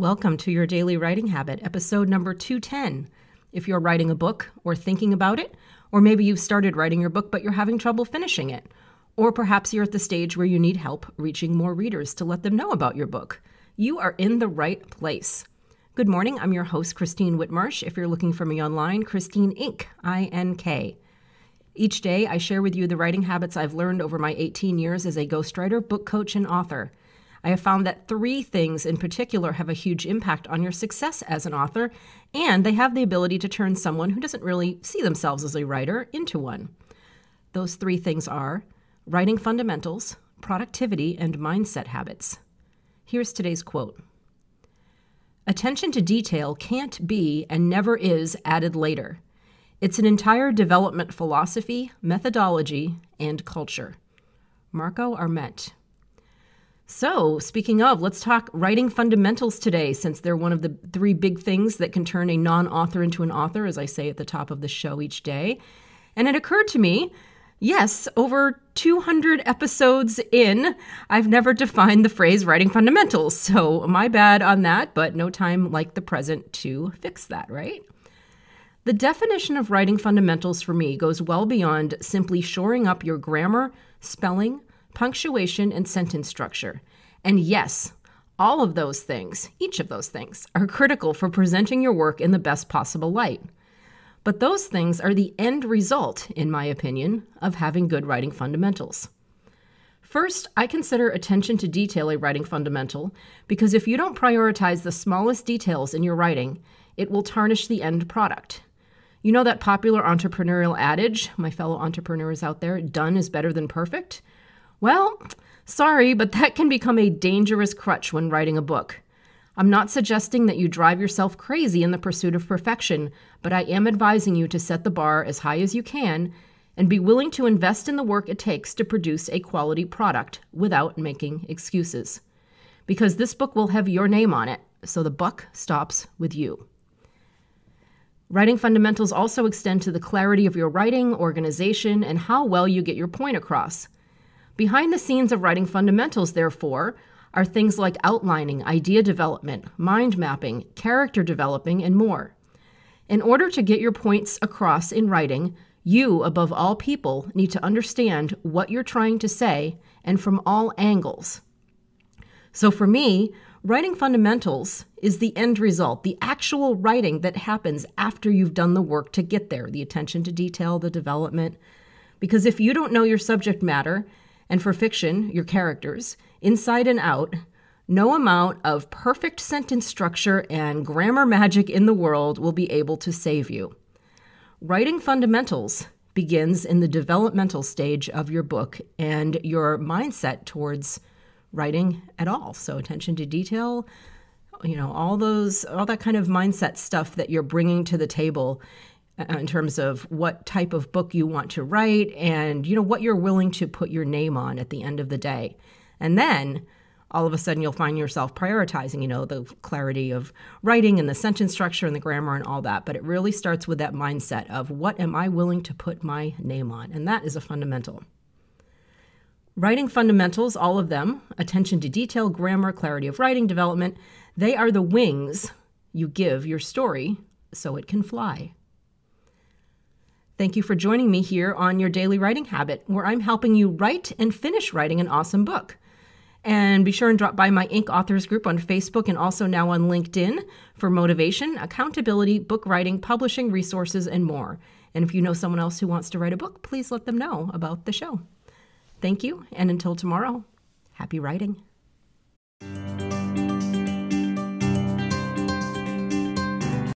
Welcome to your Daily Writing Habit, episode number 210. If you're writing a book or thinking about it, or maybe you've started writing your book but you're having trouble finishing it, or perhaps you're at the stage where you need help reaching more readers to let them know about your book, you are in the right place. Good morning, I'm your host, Christine Whitmarsh. If you're looking for me online, Christine Inc., I-N-K. Each day, I share with you the writing habits I've learned over my 18 years as a ghostwriter, book coach, and author. I have found that 3 things in particular have a huge impact on your success as an author, and they have the ability to turn someone who doesn't really see themselves as a writer into one. Those 3 things are writing fundamentals, productivity, and mindset habits. Here's today's quote. Attention to detail can't be and never is added later. It's an entire development philosophy, methodology, and culture. Marco Arment. So, speaking of, let's talk writing fundamentals today, since they're one of the 3 big things that can turn a non-author into an author, as I say at the top of the show each day. And it occurred to me, yes, over 200 episodes in, I've never defined the phrase writing fundamentals. So my bad on that, but no time like the present to fix that, right? The definition of writing fundamentals for me goes well beyond simply shoring up your grammar, spelling, punctuation, and sentence structure. And yes, all of those things, each of those things, are critical for presenting your work in the best possible light. But those things are the end result, in my opinion, of having good writing fundamentals. First, I consider attention to detail a writing fundamental because if you don't prioritize the smallest details in your writing, it will tarnish the end product. You know that popular entrepreneurial adage, my fellow entrepreneurs out there, done is better than perfect? Well, sorry, but that can become a dangerous crutch when writing a book. I'm not suggesting that you drive yourself crazy in the pursuit of perfection, but I am advising you to set the bar as high as you can and be willing to invest in the work it takes to produce a quality product without making excuses. Because this book will have your name on it, so the buck stops with you. Writing fundamentals also extend to the clarity of your writing, organization, and how well you get your point across. Behind the scenes of writing fundamentals, therefore, are things like outlining, idea development, mind mapping, character developing, and more. In order to get your points across in writing, you, above all people, need to understand what you're trying to say and from all angles. So for me, writing fundamentals is the end result, the actual writing that happens after you've done the work to get there, the attention to detail, the development. Because if you don't know your subject matter, and for fiction, your characters, inside and out, no amount of perfect sentence structure and grammar magic in the world will be able to save you. Writing fundamentals begins in the developmental stage of your book and your mindset towards writing at all. So attention to detail, all that kind of mindset stuff that you're bringing to the table in terms of what type of book you want to write and, what you're willing to put your name on at the end of the day. And then all of a sudden you'll find yourself prioritizing, the clarity of writing and the sentence structure and the grammar and all that. But it really starts with that mindset of what am I willing to put my name on? And that is a fundamental. Writing fundamentals, all of them, attention to detail, grammar, clarity of writing, development, they are the wings you give your story so it can fly. Thank you for joining me here on your Daily Writing Habit, where I'm helping you write and finish writing an awesome book. And be sure and drop by my Inc. Authors group on Facebook and also now on LinkedIn for motivation, accountability, book writing, publishing resources, and more. And if you know someone else who wants to write a book, please let them know about the show. Thank you, and until tomorrow, happy writing.